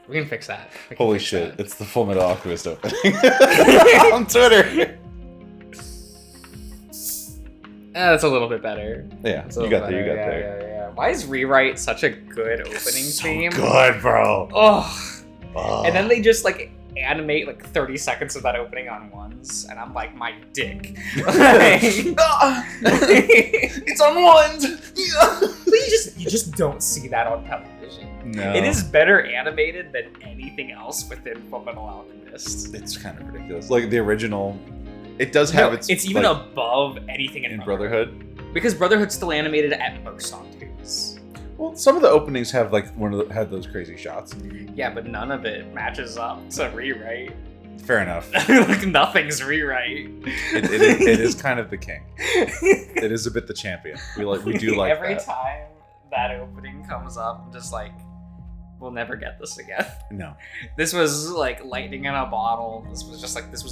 We can fix that. Holy shit! It's the Full Metal Alchemist opening on Twitter. That's a little bit better. Yeah, you got there. Yeah. Why is Rewrite such a good opening theme? Good, bro. Oh. And then they just like animate like 30 seconds of that opening on ones, and I'm like, my dick. It's on ones. You just don't see that on television. No. It is better animated than anything else within Fullmetal Alchemist. It's kind of ridiculous. Like the original, it does have it's even like, above anything in Brotherhood. Because Brotherhood's still animated at most on twos. Well, some of the openings have like had those crazy shots. Yeah, but none of it matches up to Rewrite. Fair enough. Like nothing's Rewrite. It is kind of the king. It is a bit the champion. We do like every that. time that opening comes up, I'm just like, we'll never get this again. No. This was like lightning in a bottle. This was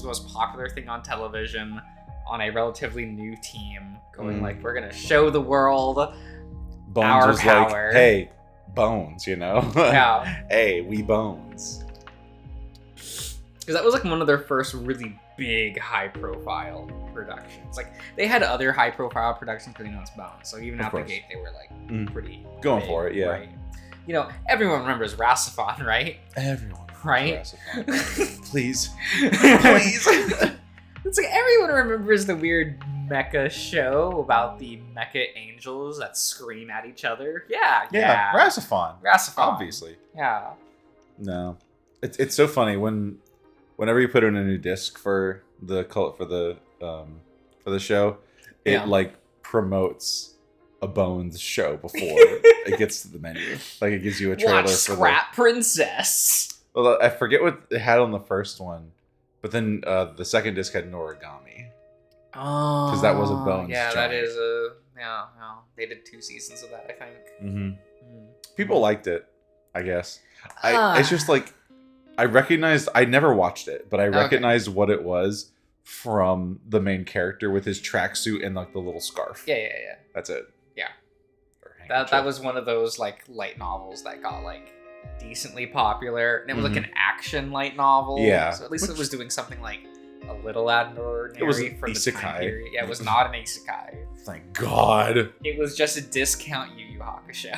the most popular thing on television on a relatively new team. Going like, we're gonna show the world Bones our was power. Like, hey, Bones, you know? Yeah. Hey, we Bones. Because that was like one of their first really big high-profile productions. Like they had other high-profile productions, but it's Bones. So even out the gate, they were like pretty going big, for it. Yeah. Right? You know, everyone remembers Rasifon, right? Everyone, right? Rasifon. Please. It's like everyone remembers the weird mecha show about the mecha angels that scream at each other. Yeah. Rasifon, obviously. Yeah. No, it's so funny whenever you put in a new disc for the show, it like promotes a Bones show before it gets to the menu. Like it gives you a trailer for Scrap Princess. Well, I forget what it had on the first one, but then the second disc had Noragami. Oh, because that was a Bones. Yeah, joint. that is a They did 2 seasons of that, I think. Mm-hmm. People liked it, I guess. It's just like I never watched it, but I recognized what it was from the main character with his tracksuit and like the little scarf. Yeah. That's it. Yeah. That was one of those like light novels that got like decently popular, and it was like an action light novel. Yeah. So at least it was doing something like a little abnormal. It was an for the isekai. time period. Yeah, it was not an isekai. Thank God. It was just a discount Yu Yu Hakusho.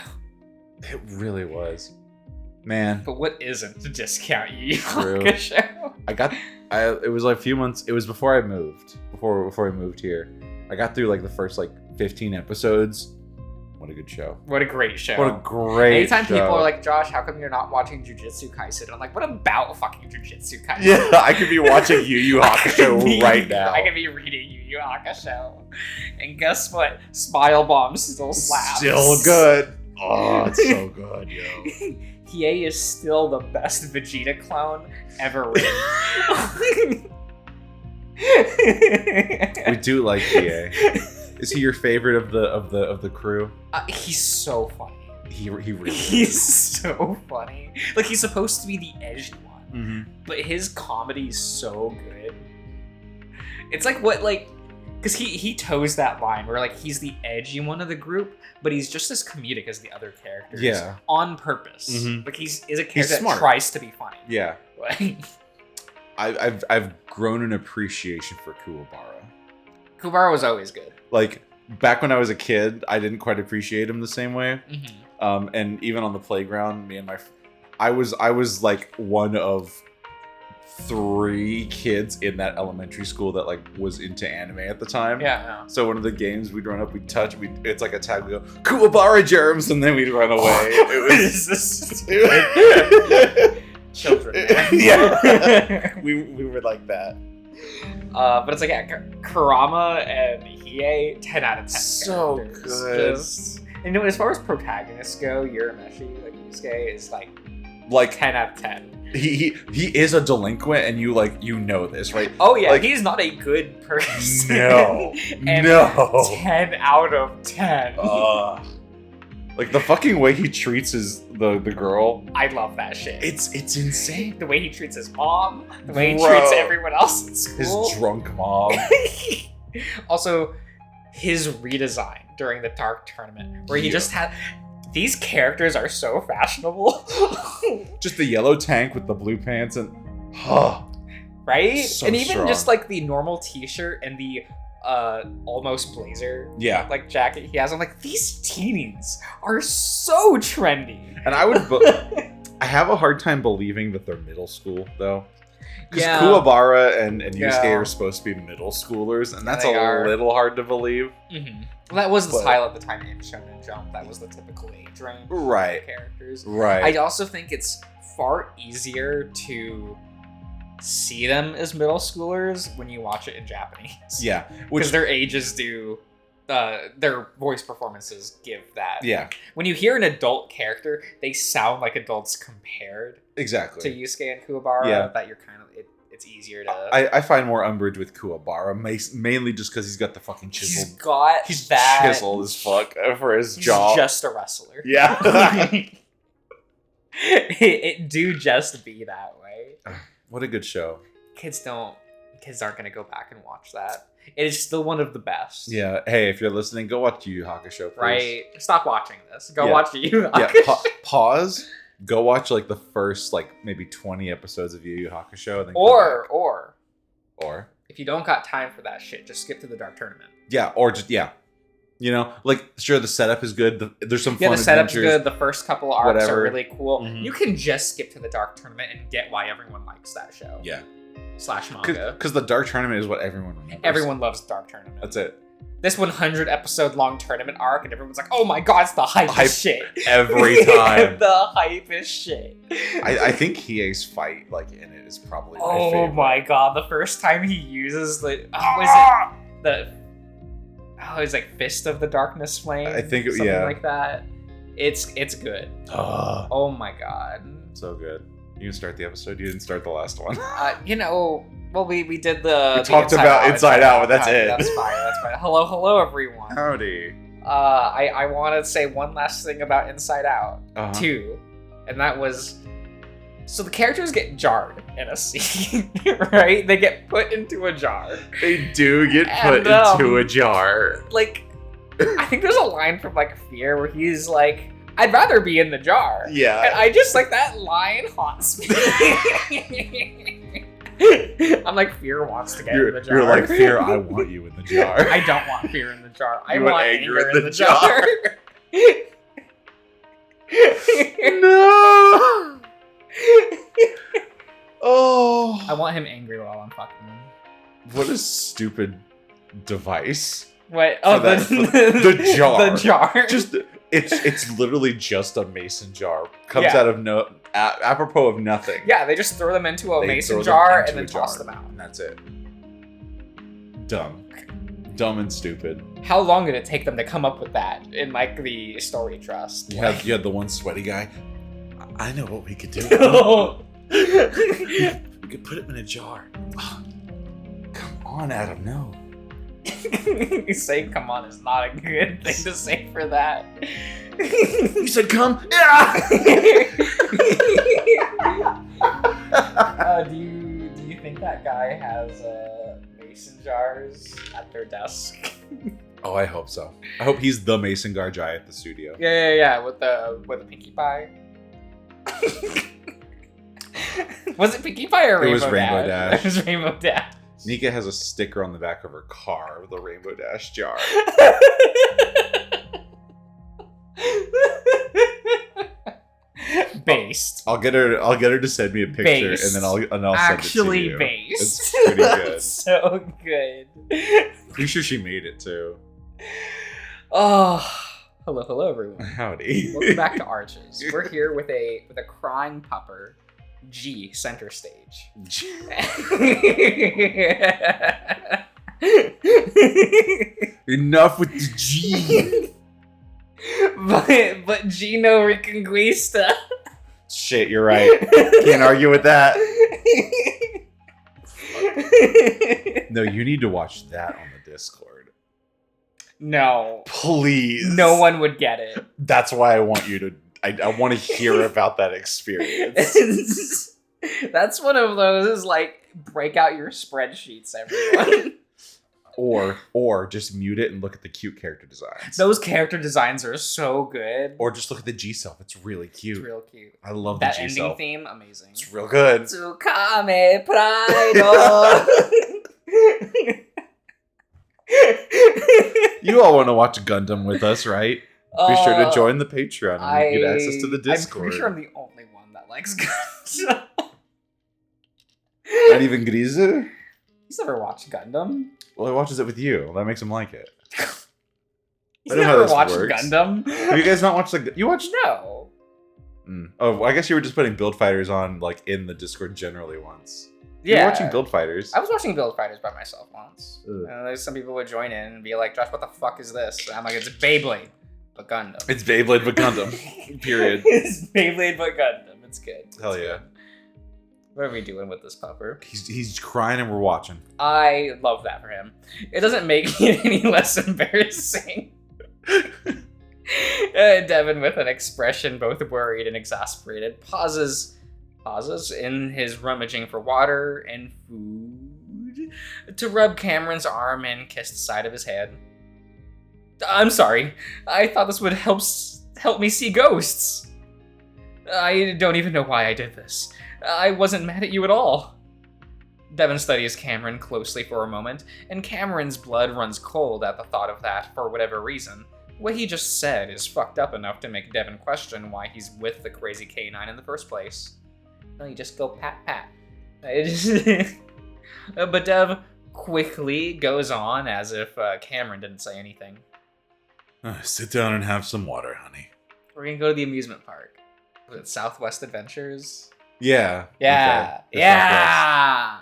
It really was. Man. But what isn't a discount Yu Yu Hakusho? It was like a few months. It was before I moved. Before I moved here. I got through like the first like 15 episodes. What a good show. What a great show. What a great Anytime show. people are like, Josh, how come you're not watching Jujutsu Kaisen? I'm like, what about fucking Jujutsu Kaisen? Yeah, I could be watching Yu Yu Hakusho right now. I could be reading Yu Yu Hakusho. And guess what? Smile Bomb still slaps. Still good. Oh, it's so good, yo. Hiei is still the best Vegeta clone ever written. We do like Hiei. Is he your favorite of the crew? He's so funny. He really He's so funny. Like he's supposed to be the edgy one, but his comedy is so good. It's like because he toes that line where like he's the edgy one of the group, but he's just as comedic as the other characters. Yeah. On purpose. Like he's a character that smart. tries to be funny. Yeah. Like I've grown an appreciation for Kuwabara. Kuwabara was always good. Like back when I was a kid, I didn't quite appreciate him the same way. And even on the playground, I was like one of 3 kids in that elementary school that like was into anime at the time. Yeah. So one of the games we'd run up, it's like a tag, we go, Kuwabara germs, and then we'd run away. It was children. Yeah. we were like that. But it's like, Kurama and Hiei, 10 out of 10. So good. And as far as protagonists go, Urameshi, like Yusuke, is like 10 out of 10. He is a delinquent, and you know this, right? Oh yeah, like, he's not a good person. No. 10 out of 10. Like the fucking way he treats the girl. I love that shit. It's insane. The way he treats his mom, the way he treats everyone else at school. His drunk mom. Also, his redesign during the Dark Tournament, where he just had these characters are so fashionable. Just the yellow tank with the blue pants and right? So and even strong. just like the normal t-shirt and the almost blazer like jacket he has. I'm like, these teenies are so trendy. And I have a hard time believing that they're middle school though. Because Yeah. Kuwabara and Yusuke Yeah. are supposed to be middle schoolers, and that's They a are. little hard to believe. Mm-hmm. Well, that was the But- style at the time in Shonen Jump. That was the typical age range for Right. the characters. Right. I also think it's far easier to see them as middle schoolers when you watch it in Japanese. Yeah. Because Which their ages do, their voice performances give that. yeah, When you hear an adult character, they sound like adults compared to exactly. Yusuke and Kuwabara. Yeah. That you're kind of, it's easier to. I find more umbrage with Kuwabara, mainly just because he's got the fucking He's chiseled. got He's that. chiseled as fuck for his He's jaw. just a wrestler. Yeah. it do just be that way. What a good show. Kids aren't gonna go back and watch that. It is still one of the best. Yeah. Hey, if you're listening, go watch Yu Yu Hakusho, please. Right. Stop watching this. Go Yeah. watch you. Yeah. Pause. Go watch like the first maybe 20 episodes of Yu Yu Hakusho, and then come or back. if you don't got time for that shit, just skip to the Dark Tournament. Yeah, or just You know, sure, the setup is good. There's some fun Yeah, the setup's adventures. good. The first couple arcs whatever. are really cool. Mhm. You can just skip to the Dark Tournament and get why everyone likes that show. Yeah. / manga. Because the Dark Tournament is what everyone remembers. Everyone loves Dark Tournament. That's it. This 100 episode long tournament arc, and everyone's like, "Oh my god, it's the hype Hype shit every time. the hype is shit." I think Hiei's fight in it is probably my Oh favorite. my god, the first time he uses it's like Fist of the Darkness Flame. I think something yeah. like that. It's good. Oh my god. So good. You can start the episode. You didn't start the last one. Well, we did the. We talked about Inside Out, but that's it. That's fine. Hello, everyone. Howdy. I want to say one last thing about Inside Out Uh-huh. 2, and that was. So the characters get jarred in a scene, right? They get put into a jar. They do get put And, into a jar. I think there's a line from Fear where he's like, "I'd rather be in the jar." And Yeah. I just that line haunts me. I'm like, Fear wants to get in the jar. You're like, Fear, I want you in the jar. I don't want Fear in the jar. I You want want anger in the jar. No. Oh. I want him angry while I'm fucking him. What a stupid device. What? Oh, For the jar. The jar. Just it's literally just a mason jar. Comes Yeah. out of apropos of nothing. Yeah, they just throw them into a They mason throw them jar into and then a jar, toss them out. And that's it. Dumb and stupid. How long did it take them to come up with that in the story trust? You had the one sweaty guy. I know what we could do. We could put him in a jar. Oh, come on, Adam. No. Saying "come on" is not a good thing to say for that. You said come. Do you think that guy has mason jars at their desk? Oh, I hope so. I hope he's the mason jar guy at the studio. Yeah, with the Pinkie Pie. Was it Pinkie Pie or Rainbow It was Rainbow Dash? Dash. It was Rainbow Dash. Nika has a sticker on the back of her car with a Rainbow Dash jar. Based. I'll get her to send me a picture Based. and then I'll Actually send it to you. based. It's pretty good. So good. Pretty sure she made it too. Oh, hello everyone. Howdy. Welcome back to Arches. We're here with a crying pupper, G, center stage. Enough with the G. but Gino Reconquista. Shit, you're right. Can't argue with that. No, you need to watch that on the Discord. No. Please. No one would get it. That's why I want you to. I want to hear about that experience. That's one of those break out your spreadsheets, everyone. Or just mute it and look at the cute character designs. Those character designs are so good. Or just look at the G self. It's really cute. It's real cute. I love that the G ending self. theme. Amazing. It's real good. Tsukame Pride. You all want to watch Gundam with us, right? Be sure to join the Patreon and get access to the Discord. I'm pretty sure I'm the only one that likes Gundam. Not even Grise? He's never watched Gundam. Well, he watches it with you. That makes him like it. He's I don't know how never this watched works. Gundam. Have you guys not watched you watched? No. Oh, I guess you were just putting Build Fighters on like in the Discord generally once. Yeah. You're watching Build Fighters. I was watching Build Fighters by myself once. There's some people would join in and be like, Josh, what the fuck is this? And I'm like, it's Beyblade, but Gundam. It's Beyblade but Gundam. Period. It's Beyblade, but Gundam. It's good. Hell yeah. What are we doing with this pupper? He's crying and we're watching. I love that for him. It doesn't make it any less embarrassing. Devin, with an expression both worried and exasperated, pauses in his rummaging for water and food to rub Cameron's arm and kiss the side of his head. I'm sorry. I thought this would help me see ghosts. I don't even know why I did this. I wasn't mad at you at all. Devin studies Cameron closely for a moment, and Cameron's blood runs cold at the thought of that for whatever reason. What he just said is fucked up enough to make Devin question why he's with the crazy K9 in the first place. No, you just go pat pat. But Dev quickly goes on as if Cameron didn't say anything. Sit down and have some water, honey. We're gonna go to the amusement park. Was it Southwest Adventures? Yeah. Yeah. Okay. Yeah.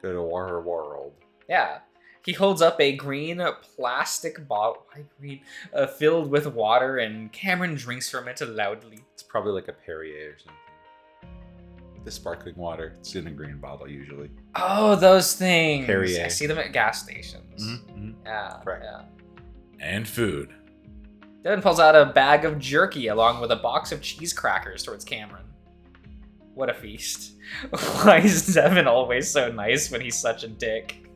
Go to Water World. Yeah. He holds up a green plastic bottle, filled with water, and Cameron drinks from it loudly. It's probably like a Perrier or something. The sparkling water. It's in a green bottle usually. Oh, those things. Perrier. I see them at gas stations. Mm-hmm. Yeah. Correct. Yeah. And food. Devin pulls out a bag of jerky along with a box of cheese crackers towards Cameron. What a feast. Why is Devin always so nice when he's such a dick?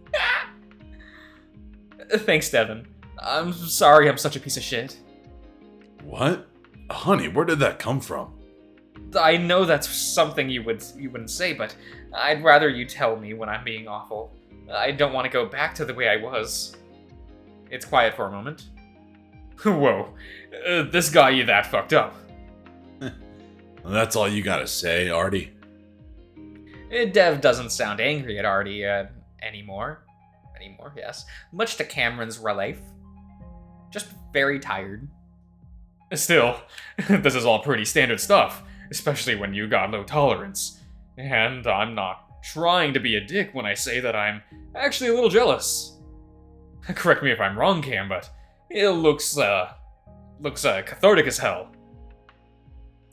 Thanks, Devin. I'm sorry I'm such a piece of shit. What? Honey, where did that come from? I know that's something you wouldn't say, but I'd rather you tell me when I'm being awful. I don't want to go back to the way I was. It's quiet for a moment. Whoa, this got you that fucked up. That's all you gotta say, Artie. Dev doesn't sound angry at Artie anymore. Yes. Much to Cameron's relief. Just very tired. Still, this is all pretty standard stuff, especially when you got low tolerance. And I'm not trying to be a dick when I say that I'm actually a little jealous. Correct me if I'm wrong, Cam, but it looks cathartic as hell.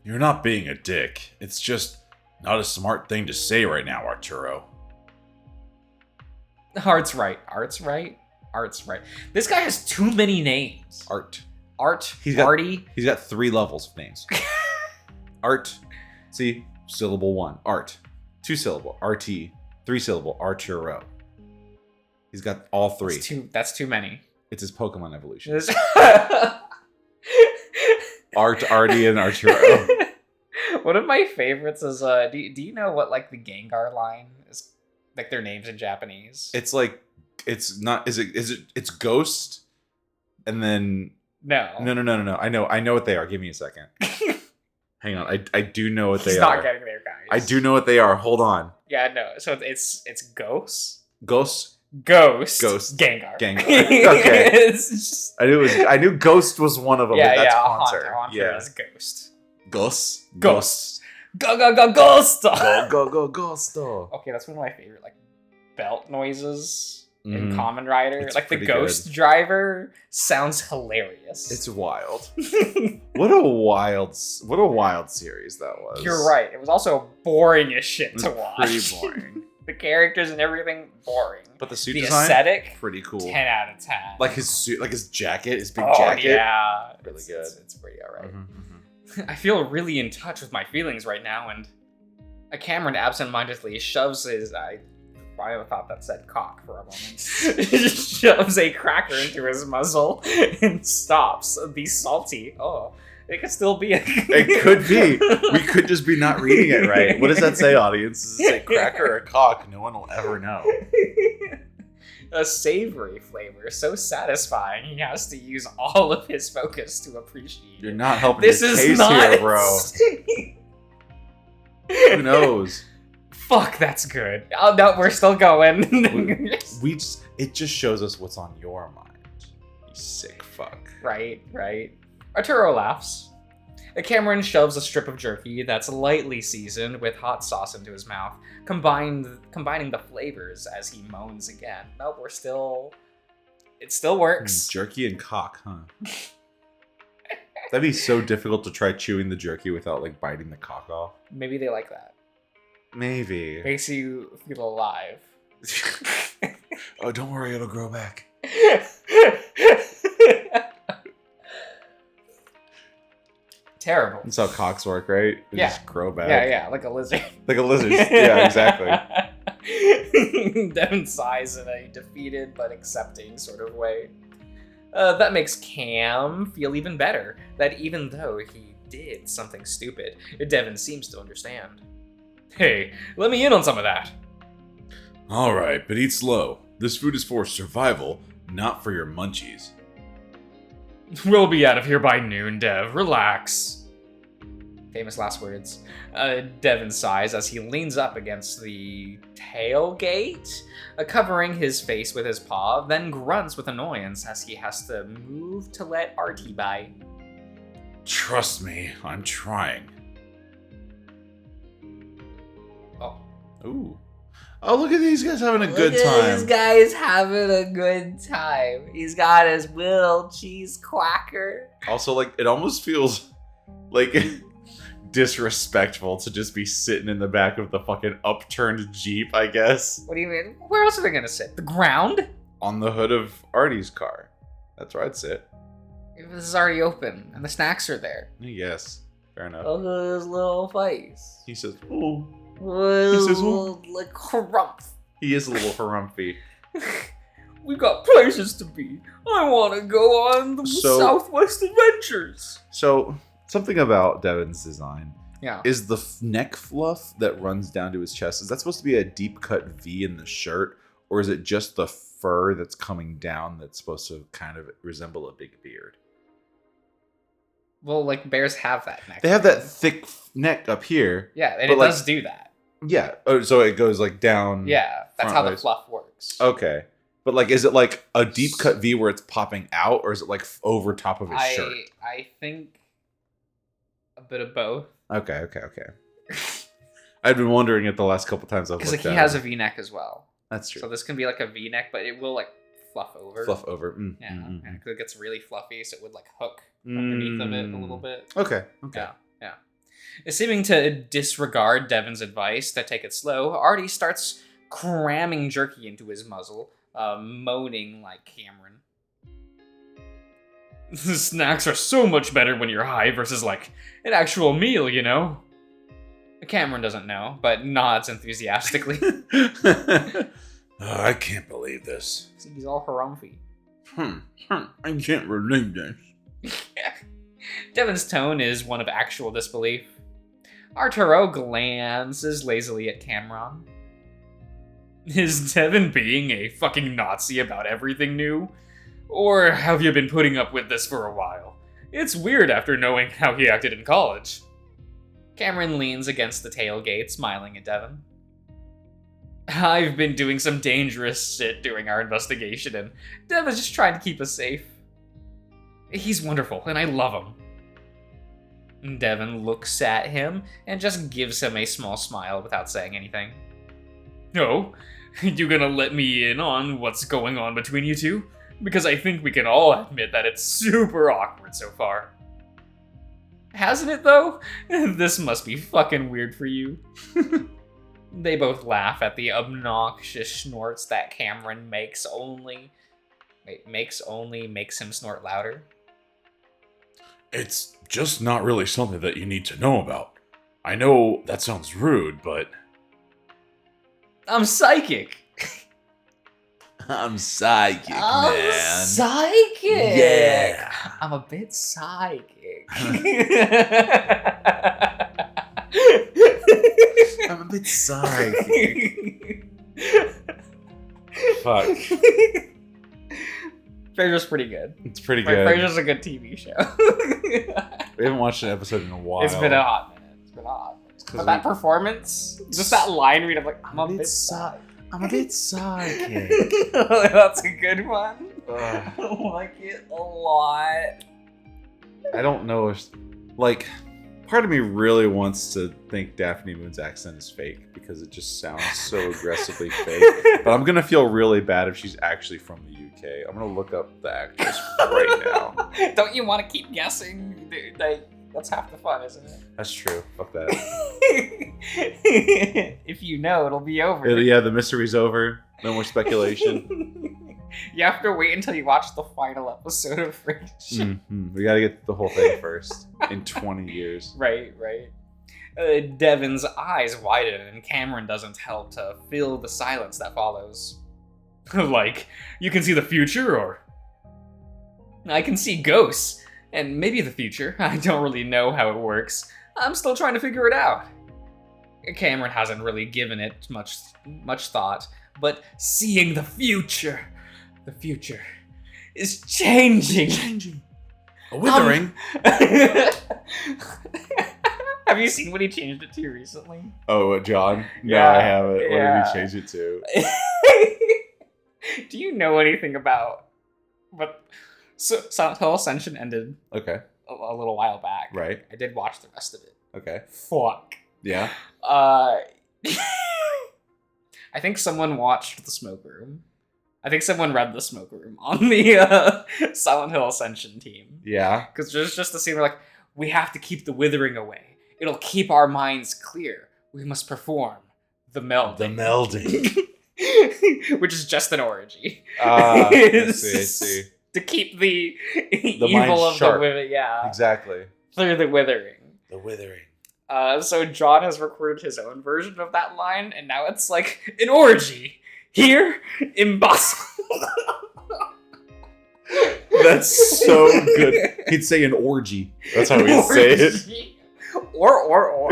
You're not being a dick. It's just not a smart thing to say right now, Arturo. Art's right. This guy has too many names. Art. Artie. He's got 3 levels of names. Art. See? Syllable 1. Art. 2 syllable. RT. 3 syllable. Arturo. He's got all 3. That's too many. It's his Pokemon evolution. Art, Artie, and Arturo. One of my favorites is do you know what like the Gengar line is, like their names in Japanese? It's like it's Ghost and then No. I know what they are. Give me a second. Hang on. I do know what they He's are. not getting there, guys. I do know what they are. Hold on. Yeah, no. So it's Ghost. Ghost. Gengar. Okay. It's just... I knew Ghost was one of them. Yeah, but that's yeah. Haunter. Haunter is Ghost. Ghost. Ghost. Go Ghost. Ghosto. Okay, that's one of my favorite like belt noises in Kamen Rider. It's like the pretty Ghost good. driver sounds hilarious. It's wild. What a wild series that was. You're right. It was also boring as shit to watch. Pretty boring. The characters and everything, boring. But the suit the design, aesthetic, pretty cool. 10 out of 10. Like his suit, like his jacket, his big oh, jacket. Yeah. Really good. It's pretty alright. Mm-hmm. I feel really in touch with my feelings right now, and Cameron absentmindedly shoves his I thought that said cock for a moment. Shoves a cracker into his muzzle and stops. Be salty. Oh, it could still be. It could be. We could just be not reading it right. What does that say, audience? Does it say cracker or cock? No one will ever know. A savory flavor, so satisfying he has to use all of his focus to appreciate. You're not helping This your is case not here, bro. Who knows? Fuck, that's good. Oh no, we're still going. It just shows us what's on your mind. You sick fuck. Right. Arturo laughs. Cameron shoves a strip of jerky that's lightly seasoned with hot sauce into his mouth, combining the flavors as he moans again. No, it still works. Jerky and cock, huh? That'd be so difficult to try chewing the jerky without like biting the cock off. Maybe they like that. Maybe. Makes you feel alive. Oh, don't worry, it'll grow back. Terrible. That's how cocks work, right? They just grow back. Yeah, like a lizard. Like a lizard. Yeah, exactly. Devin sighs in a defeated but accepting sort of way. That makes Cam feel even better, that even though he did something stupid, Devin seems to understand. Hey, let me in on some of that. Alright, but eat slow. This food is for survival, not for your munchies. We'll be out of here by noon, Dev. Relax. Famous last words. Devin sighs as he leans up against the tailgate, covering his face with his paw, then grunts with annoyance as he has to move to let Artie by. Trust me, I'm trying. Oh. Ooh. Oh, look at these guys having a good time. These guys having a good time. He's got his little cheese quacker. Also, like, it almost feels like disrespectful to just be sitting in the back of the fucking upturned Jeep, I guess. What do you mean? Where else are they gonna sit? The ground? On the hood of Artie's car. That's where I'd sit. This is already open, and the snacks are there. Yes, fair enough. Look at his little face. He says, "Oh." He says, like, harumph. He is a little harumphy. We got places to be. I want to go on the Southwest Adventures. So, something about Devin's design. Yeah. Is the neck fluff that runs down to his chest, is that supposed to be a deep cut V in the shirt? Or is it just the fur that's coming down that's supposed to kind of resemble a big beard? Well, like, bears have that neck. They have that thick neck up here. Yeah, and it does do that. Yeah. Oh, so it goes like down. Yeah, that's how the fluff works. Okay. But like, is it like a deep cut V where it's popping out, or is it like over top of his shirt? I think a bit of both. Okay. I've been wondering it the last couple times I've looked at it. Because he has a V-neck as well. That's true. So this can be like a V-neck, but it will like fluff over. Yeah, and it gets really fluffy, so it would like hook underneath of it a little bit. Okay. Yeah. Seeming to disregard Devin's advice to take it slow, Artie starts cramming jerky into his muzzle, moaning like Cameron. The snacks are so much better when you're high versus like an actual meal, you know? Cameron doesn't know, but nods enthusiastically. I can't believe this. He's all harumphy. I can't believe this. Devin's tone is one of actual disbelief. Arturo glances lazily at Cameron. Is Devin being a fucking Nazi about everything new? Or have you been putting up with this for a while? It's weird after knowing how he acted in college. Cameron leans against the tailgate, smiling at Devin. I've been doing some dangerous shit during our investigation, and Devin's just trying to keep us safe. He's wonderful, and I love him. Devin looks at him and just gives him a small smile without saying anything. Oh, you gonna let me in on what's going on between you two? Because I think we can all admit that it's super awkward so far. Hasn't it, though? This must be fucking weird for you. They both laugh at the obnoxious snorts that Cameron makes him snort louder. It's just not really something that you need to know about. I know that sounds rude, but... I'm psychic! I'm psychic, man. Psychic. Yeah. I'm a bit psychic. I'm a bit psychic. Fuck. Frasier's pretty good. It's pretty good. Frasier's a good TV show. We haven't watched an episode in a while. It's been a hot minute. But that performance, just that line read of like, I'm a bit psychic. I'm a bit psychic. That's a good one. I like it a lot. I don't know if, like, part of me really wants to think Daphne Moon's accent is fake because it just sounds so aggressively fake. But I'm gonna feel really bad if she's actually from the UK. I'm gonna look up the actress right now. Don't you want to keep guessing? That's half the fun, isn't it? That's true. Fuck that. If you know, it'll be over. Yeah, the mystery's over. No more speculation. You have to wait until you watch the final episode of Frasier. We gotta get the whole thing first. In 20 years. Right. Devin's eyes widen and Cameron doesn't help to fill the silence that follows. Like, you can see the future, or I can see ghosts. And maybe the future. I don't really know how it works. I'm still trying to figure it out. Cameron hasn't really given it much thought, but seeing the future is changing. A withering? Have you seen what he changed it to recently? Oh, John? No, Yeah, I haven't. yeah. What did he change it to? Do you know anything about what? So Silent Hill Ascension ended Okay. a little while back. Right. I did watch the rest of it. Okay. Fuck. Yeah. I think someone watched The Smoke Room. I think someone read The Smoke Room on the Silent Hill Ascension team. Yeah. Because there's just a scene where, like, we have to keep the withering away. It'll keep our minds clear. We must perform the melding. The melding. Which is just an orgy. I see. To keep the mind evil of sharp. the withering. Yeah. Exactly. Through the withering. The withering. So John has recorded his own version of that line, and now it's like an orgy. Here, impossible. That's so good. He'd say an orgy. That's how he'd say it. Or.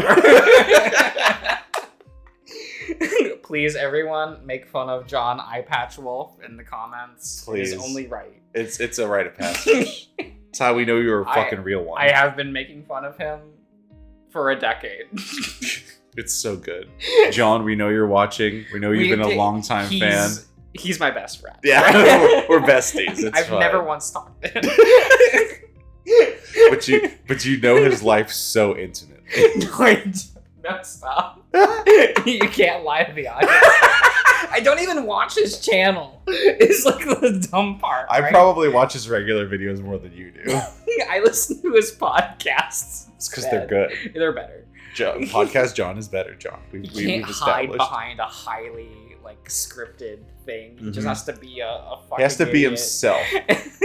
Please, everyone, make fun of John Eyepatch Wolf in the comments. Please. It is only right. It's a rite of passage. It's how we know you're a fucking real one. I have been making fun of him for a decade. It's so good. John, we know you're watching. We know you've been a longtime fan. He's my best friend. Yeah, we're besties. It's I've fine. never once talked to him. but you know his life so intimately. No, stop. You can't lie to the audience. I don't even watch his channel. It's like the dumb part. I right? probably watch his regular videos more than you do. I listen to his podcasts. It's because they're good. They're better. Podcast John is better, John. You can't hide behind a highly scripted thing. He just has to be a fucking He has to be idiot. himself,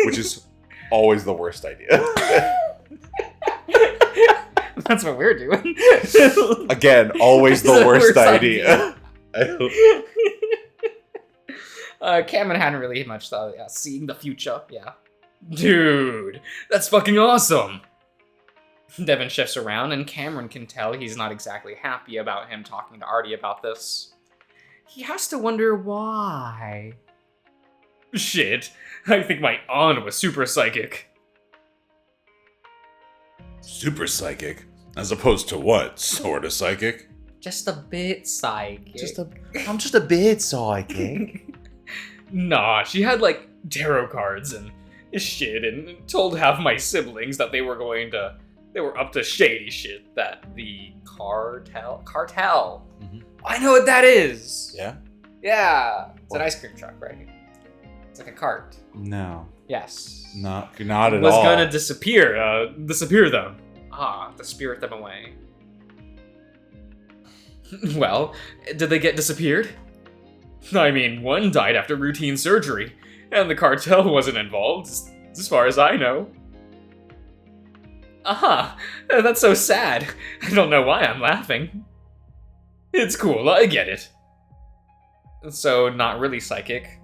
which is always the worst idea. That's what we're doing. Again, always the worst idea. Cameron hadn't really much thought. Yeah, seeing the future. Yeah, dude, that's fucking awesome. Devin shifts around, and Cameron can tell he's not exactly happy about him talking to Artie about this. He has to wonder why. Shit, I think my aunt was super psychic. Super psychic? As opposed to what? Sort of psychic? Just a bit psychic. I'm just a bit psychic. Nah, she had tarot cards and shit, and told half my siblings that they were up to shady shit. That the cartel. Mm-hmm. I know what that is. Yeah? Yeah, it's an ice cream truck, right? It's like a cart. No. Yes. Not at all. Was gonna disappear them. To spirit them away. Well, did they get disappeared? I mean, one died after routine surgery, and the cartel wasn't involved, as far as I know. That's so sad. I don't know why I'm laughing. It's cool, I get it. so not really psychic.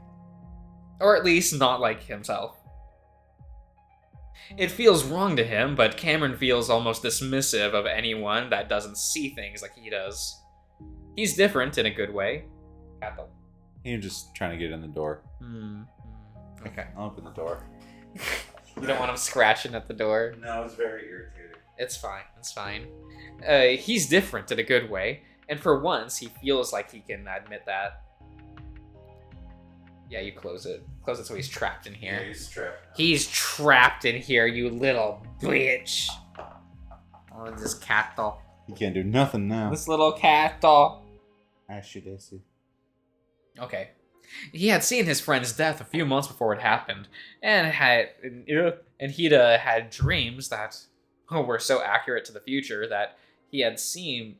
Or at least not like himself. It feels wrong to him, but Cameron feels almost dismissive of anyone that doesn't see things like he does. He's different in a good way. Cathal. You're just trying to get in the door. Okay. I'll open the door. You don't want him scratching at the door? No, it's very irritating. It's fine. It's fine. He's different in a good way, and for once, he feels like he can admit that. Yeah, you close it. Close it so he's trapped in here. Yeah, he's trapped. He's trapped in here, you little bitch. Oh, this cat doll. He can't do nothing now. This little cat doll. I should see. Okay. He had seen his friend's death a few months before it happened, and he'd had dreams that were so accurate to the future that it seemed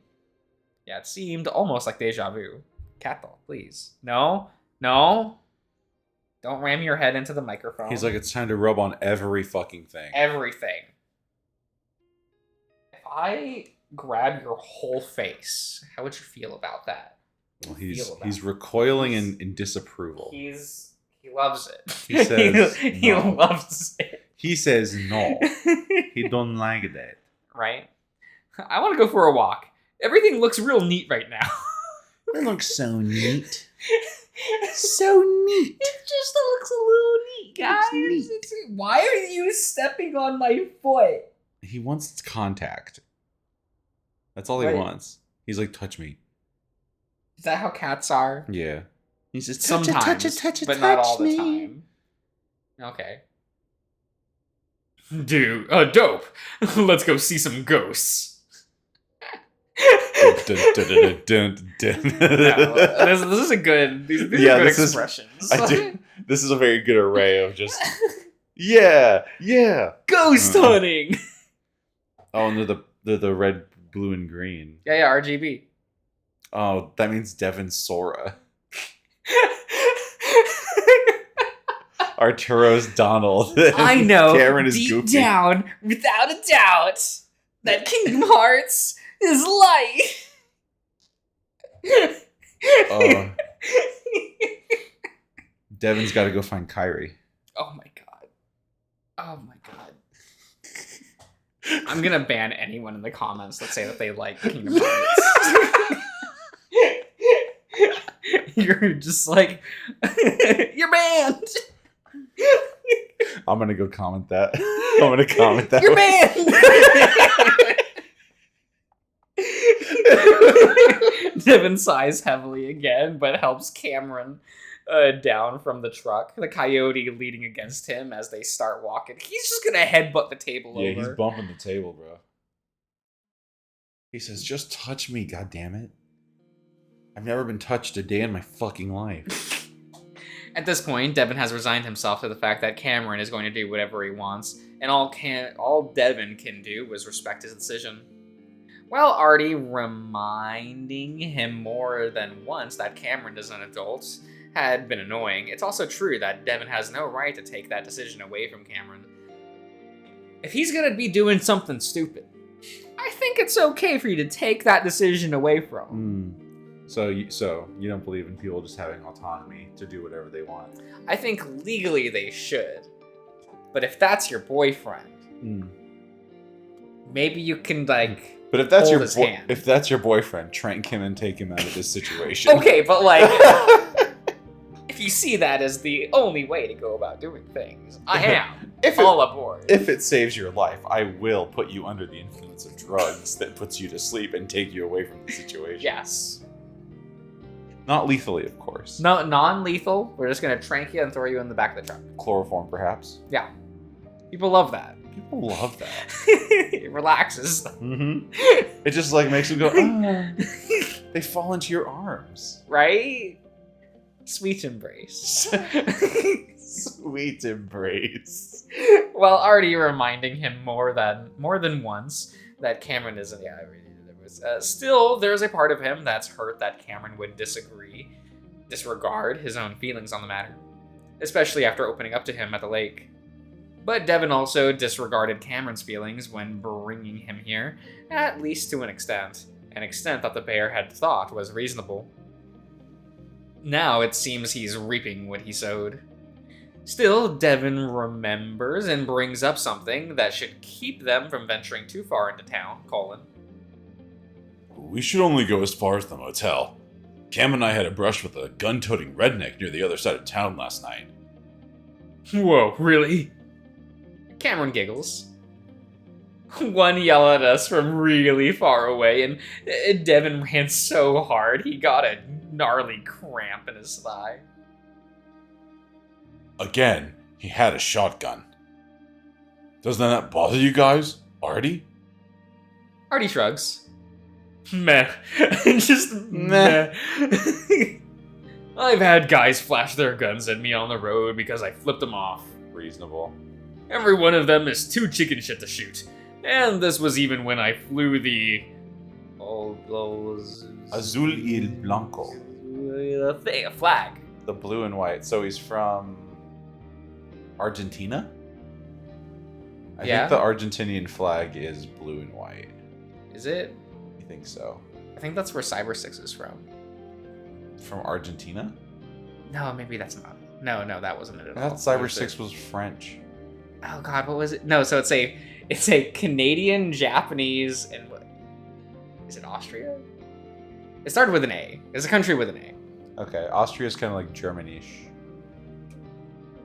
almost like deja vu. Cat doll, please. No. Don't ram your head into the microphone. He's like, it's time to rub on every fucking thing. Everything. If I grab your whole face, how would you feel about that? Well, he's recoiling in disapproval. He loves it. He says he no. loves it. He says no. He don't like that. Right? I want to go for a walk. Everything looks real neat right now. It looks so neat. So neat. It just looks a little neat, guys. Why are you stepping on my foot? He wants contact. That's all he wants. He's like, touch me. Is that how cats are? Yeah. He says, sometimes, but not all the time. Okay. Dude, dope. Let's go see some ghosts. This is a good. These are good expressions. This is a very good array of just. Yeah. Ghost hunting. Oh, and they're the red, blue, and green. Yeah, RGB. Oh, that means Devin Sora. Arturo's Donald. I know. Cameron is deep Goofy. Down, without a doubt, that Kingdom Hearts is light. Devin's got to go find Kyrie. Oh my god. I'm gonna ban anyone in the comments that say that they like Kingdom Hearts. You're just like, you're banned. I'm gonna go comment that. I'm gonna comment that. You're banned. Devin sighs heavily again, but helps Cameron down from the truck. The coyote leading against him as they start walking. He's just gonna headbutt the table over. Yeah, he's bumping the table, bro. He says, just touch me, goddammit. I've never been touched a day in my fucking life. At this point, Devin has resigned himself to the fact that Cameron is going to do whatever he wants, and all Devin can do was respect his decision. While Artie reminding him more than once that Cameron is an adult had been annoying, it's also true that Devin has no right to take that decision away from Cameron. If he's gonna be doing something stupid, I think it's okay for you to take that decision away from him. So you don't believe in people just having autonomy to do whatever they want? I think legally they should. But if that's your boyfriend, maybe you can But if that's hand. if that's your boyfriend, trank him and take him out of this situation. Okay, but if you see that as the only way to go about doing things, I am all aboard. If it saves your life, I will put you under the influence of drugs that puts you to sleep and take you away from the situation. Yes. Not lethally, of course. No, non-lethal. We're just gonna trank you and throw you in the back of the truck. Chloroform, perhaps. Yeah. People love that. People love that. It relaxes. It just makes them go, they fall into your arms. Right? Sweet embrace. Sweet embrace. Well, already reminding him more than once that Cameron isn't. Yeah, still, there's a part of him that's hurt that Cameron would disregard his own feelings on the matter, especially after opening up to him at the lake. But Devin also disregarded Cameron's feelings when bringing him here, at least to an extent that the bear had thought was reasonable. Now it seems he's reaping what he sowed. Still, Devin remembers and brings up something that should keep them from venturing too far into town, Colin. We should only go as far as the motel. Cam and I had a brush with a gun-toting redneck near the other side of town last night. Whoa, really? Cameron giggles. One yelled at us from really far away, and Devin ran so hard he got a gnarly cramp in his thigh. Again, he had a shotgun. Doesn't that bother you guys, Artie? Artie shrugs. Meh. Just meh. I've had guys flash their guns at me on the road because I flipped them off. Reasonable. Every one of them is too chicken shit to shoot. And this was even when I flew the... Azul y Blanco. A flag. The blue and white. So he's from Argentina? I think the Argentinian flag is blue and white. Is it? I think so. I think that's where Cyber 6 is from. From Argentina? No, maybe that's not. No, that wasn't it at all. I thought Cyber 6 was French. Oh god, what was it? No, so it's a Canadian, Japanese, and what? Is it Austria? It started with an A. It's a country with an A. Okay, Austria's kind of like Germany-ish.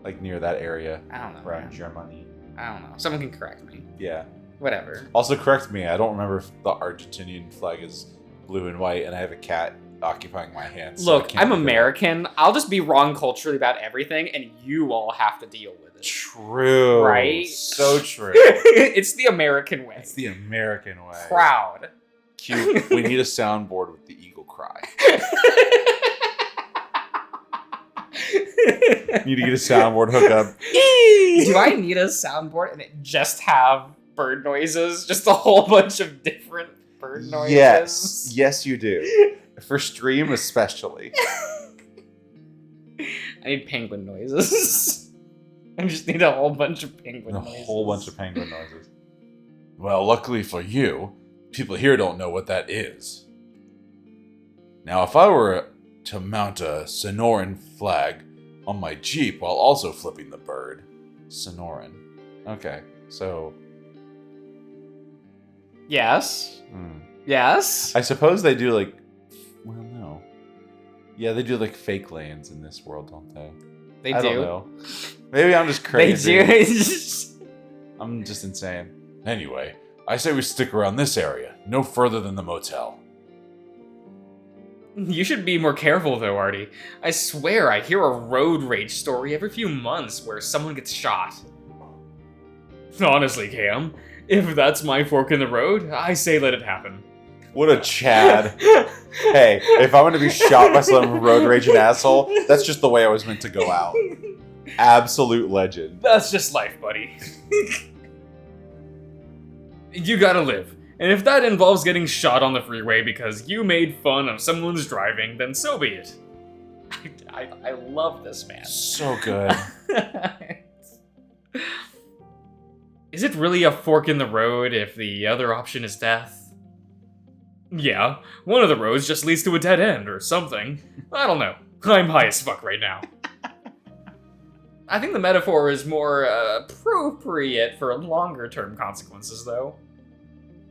Like near that area. I don't know. Around Germany. I don't know. Someone can correct me. Yeah. Whatever. Also correct me, I don't remember if the Argentinian flag is blue and white and I have a cat occupying my hand. So look, I'm American. I'll just be wrong culturally about everything and you all have to deal with it. True. Right? So true. It's the American way. It's the American way. Proud. Cute. We need a soundboard with the eagle cry. Need to get a soundboard hookup. Do I need a soundboard and it just have bird noises? Just a whole bunch of different bird noises? Yes, you do. For stream especially. I need penguin noises. I just need a whole bunch of penguin noises. A whole bunch of penguin noises. Well, luckily for you, people here don't know what that is. Now, if I were to mount a Sonoran flag on my Jeep while also flipping the bird. Sonoran. Okay, so... Yes. Yes. I suppose they do like... Well, no. Yeah, they do like fake lands in this world, don't they? They I do. don't know. Maybe I'm just crazy. They do. I'm just insane. Anyway, I say we stick around this area, no further than the motel. You should be more careful though, Artie. I swear I hear a road rage story every few months where someone gets shot. Honestly, Cam, if that's my fork in the road, I say let it happen. What a Chad. Hey, if I'm gonna be shot by some road raging asshole, that's just the way I was meant to go out. Absolute legend. That's just life, buddy. You gotta live. And if that involves getting shot on the freeway because you made fun of someone's driving, then so be it. I love this man. So good. Is it really a fork in the road if the other option is death? Yeah, one of the roads just leads to a dead end or something. I don't know. I'm high as fuck right now. I think the metaphor is more appropriate for longer-term consequences, though.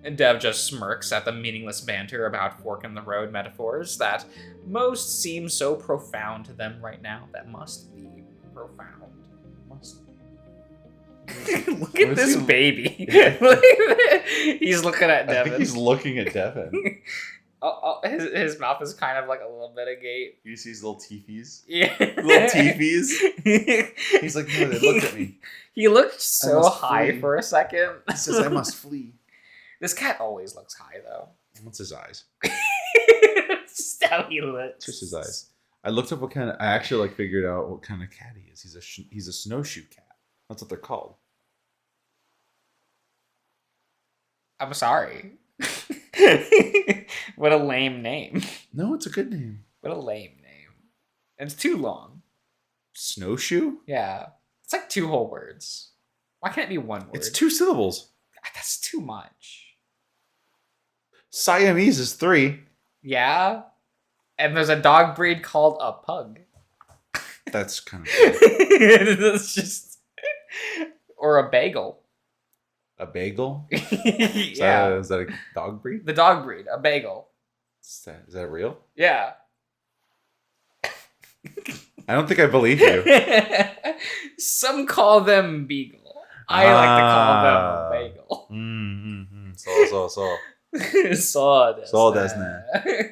And Dev just smirks at the meaningless banter about fork-in-the-road metaphors that most seem so profound to them right now. That must be profound. Must be. Look at this baby. He's looking at Devin. I think he's looking at Devin. His mouth is kind of like a little bit agape. You see his little teepees? Yeah. Little teepees? He's like, no, they looked at me. He looked so high flee. for a second. He says, I must flee. This cat always looks high, though. What's his eyes? Just how he looks. Just his eyes. I looked up what kind of... I actually figured out what kind of cat he is. He's a snowshoe cat. That's what they're called. I'm sorry. What a lame name. No, it's a good name. What a lame name. And it's too long. Snowshoe? Yeah. It's like 2 whole words. Why can't it be 1 word? It's 2 syllables. That's too much. Siamese is 3. Yeah? And there's a dog breed called a pug. That's kind of It's just... Or a bagel. a bagel. Yeah. Is that a dog breed? The dog breed, a bagel. Is that real? Yeah. I don't think I believe you. Some call them beagle. I like to call them a bagel. So. So desu ne.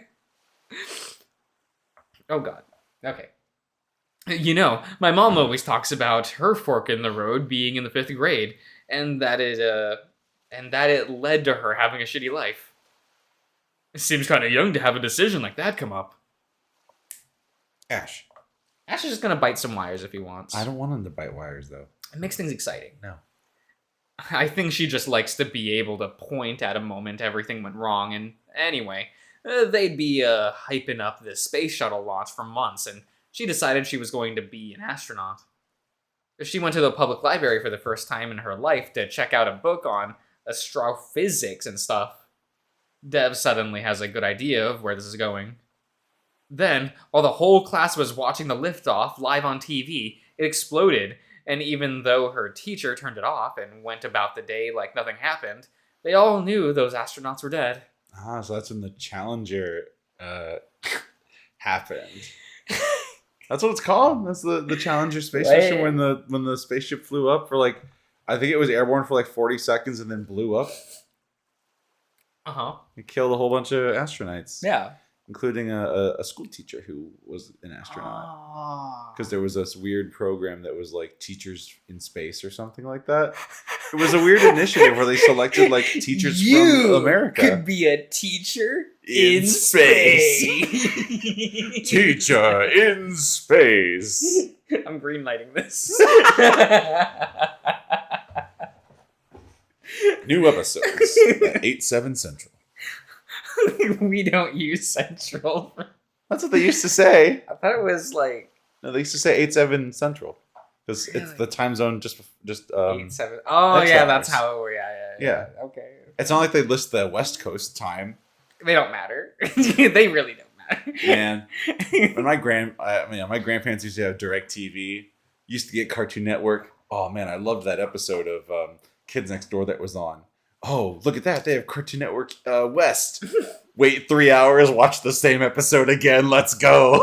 Oh god. Okay. You know, my mom always talks about her fork in the road being in the 5th grade, and that it led to her having a shitty life. It seems kind of young to have a decision like that come up. Ash. Ash is just gonna bite some wires if he wants. I don't want him to bite wires, though. It makes things exciting. No. I think she just likes to be able to point at a moment everything went wrong, and anyway, they'd be hyping up this space shuttle launch for months, and she decided she was going to be an astronaut. She went to the public library for the first time in her life to check out a book on astrophysics and stuff. Dev suddenly has a good idea of where this is going. Then, while the whole class was watching the liftoff live on TV, it exploded, and even though her teacher turned it off and went about the day like nothing happened, they all knew those astronauts were dead. Ah, so that's when the Challenger happened. That's what it's called. That's the Challenger space station when the spaceship flew up for like, I think it was airborne for like 40 seconds and then blew up. Uh-huh. It killed a whole bunch of astronauts. Yeah. Including a school teacher who was an astronaut. Because there was this weird program that was like teachers in space or something like that. It was a weird initiative where they selected like teachers from America. Could be a teacher in space. Teacher in space. I'm greenlighting this. New episodes at 8/7 Central. We don't use Central. That's what they used to say. I thought it was like... No, they used to say 8/7 Central. Because it's the time zone just 8/7. Oh, yeah, that's how it works. Yeah. Okay. It's not like they list the West Coast time. They don't matter. They really don't matter. Man, when my grandparents used to have DirecTV, used to get Cartoon Network. Oh man, I loved that episode of Kids Next Door that was on. Oh, look at that. They have Cartoon Network West. Wait 3 hours, watch the same episode again. Let's go.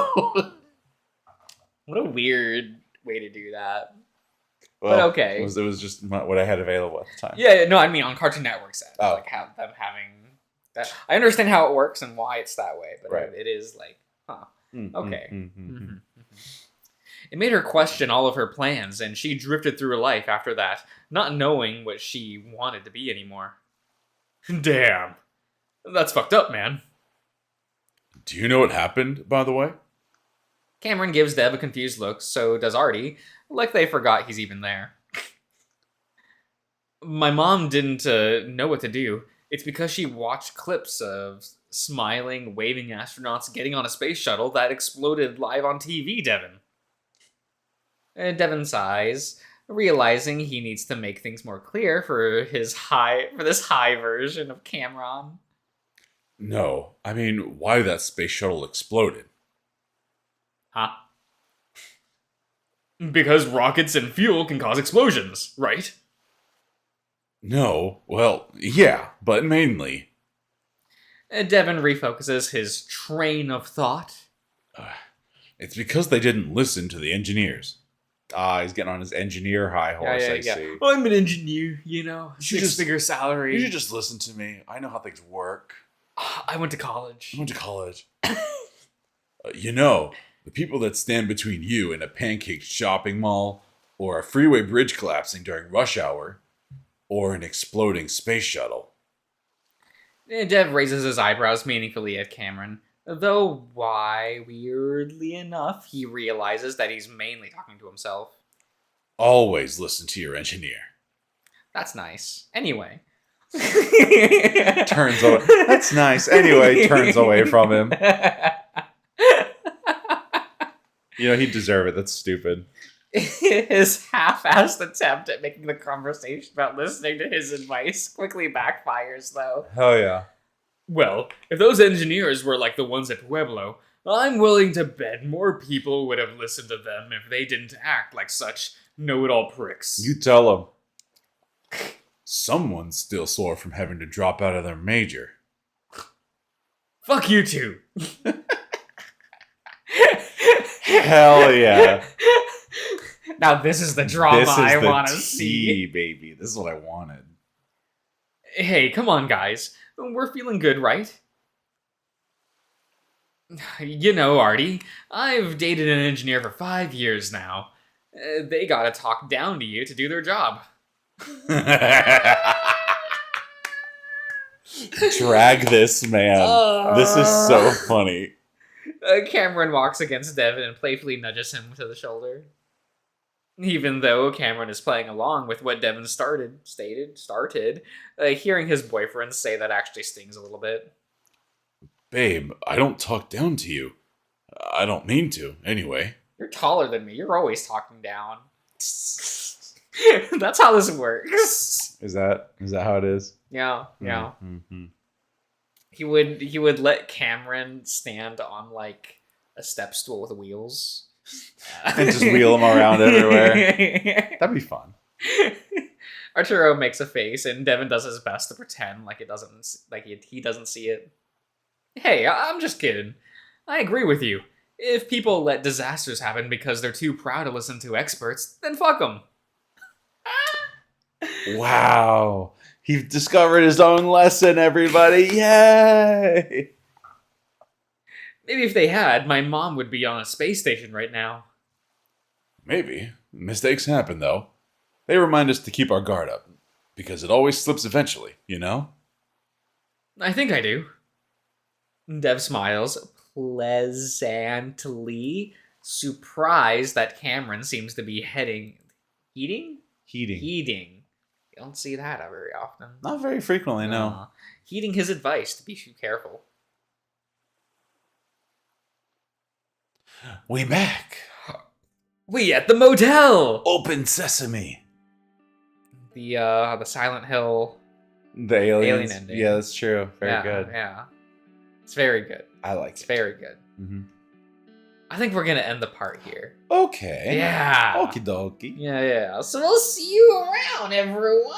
What a weird way to do that. Well, but okay. It was just what I had available at the time. Yeah, no, I mean on Cartoon Network set. Oh. Like them having that. I understand how it works and why it's that way, but right. it is like, huh. Okay. Mm-hmm. It made her question all of her plans, and she drifted through her life after that, not knowing what she wanted to be anymore. Damn. That's fucked up, man. Do you know what happened, by the way? Cameron gives Deb a confused look, so does Artie, like they forgot he's even there. My mom didn't know what to do. It's because she watched clips of smiling, waving astronauts getting on a space shuttle that exploded live on TV, Devin. Devin sighs, realizing he needs to make things more clear for this high version of Cameron. No, I mean, why that space shuttle exploded. Huh? Because rockets and fuel can cause explosions, right? No, well, yeah, but mainly. Devin refocuses his train of thought. It's because they didn't listen to the engineers. He's getting on his engineer high horse, I see. Well, I'm an engineer, you know. Six-figure salary. You should just listen to me. I know how things work. I went to college. You know, the people that stand between you and a pancake shopping mall, or a freeway bridge collapsing during rush hour, or an exploding space shuttle. Dev raises his eyebrows meaningfully at Cameron, though why, weirdly enough, he realizes that he's mainly talking to himself. Always listen to your engineer. That's nice. Anyway. Turns away. That's nice. Anyway, turns away from him. You know, he'd deserve it. That's stupid. His half-assed attempt at making the conversation about listening to his advice quickly backfires, though. Hell yeah. Well, if those engineers were like the ones at Pueblo, I'm willing to bet more people would have listened to them if they didn't act like such know-it-all pricks. You tell them. Someone's still sore from having to drop out of their major. Fuck you two. Hell yeah. Now this is the drama This is I the want to tea, see. baby. This is what I wanted. Hey, come on, guys. We're feeling good, right? You know, Artie, I've dated an engineer for 5 years now. They gotta talk down to you to do their job. Drag this, man. This is so funny. Cameron walks against Devin and playfully nudges him to the shoulder. Even though Cameron is playing along with what Devin started, hearing his boyfriend say that actually stings a little bit. Babe, I don't talk down to you. I don't mean to, anyway. You're taller than me. You're always talking down. That's how this works. Is that how it is? Yeah. Mm-hmm. He would let Cameron stand on like a step stool with wheels. And just wheel him around everywhere. That'd be fun. Arturo makes a face, and Devin does his best to pretend like he doesn't see it. Hey, I'm just kidding. I agree with you. If people let disasters happen because they're too proud to listen to experts, then fuck them. Wow. He discovered his own lesson, everybody. Yay! Maybe if they had, my mom would be on a space station right now. Maybe. Mistakes happen, though. They remind us to keep our guard up. Because it always slips eventually, you know? I think I do. Dev smiles, pleasantly surprised that Cameron seems to be heading... Heating. You don't see that very often. Not very frequently, no. Heeding his advice to be too careful. We back. We at the motel! Open sesame. The Silent Hill... The aliens. Alien ending. Yeah, that's true. Very good. Yeah. It's very good. I like It's it. very good. Mm-hmm. I think we're gonna end the part here. Okay. Yeah. Okie dokie. Yeah. So we'll see you around, everyone.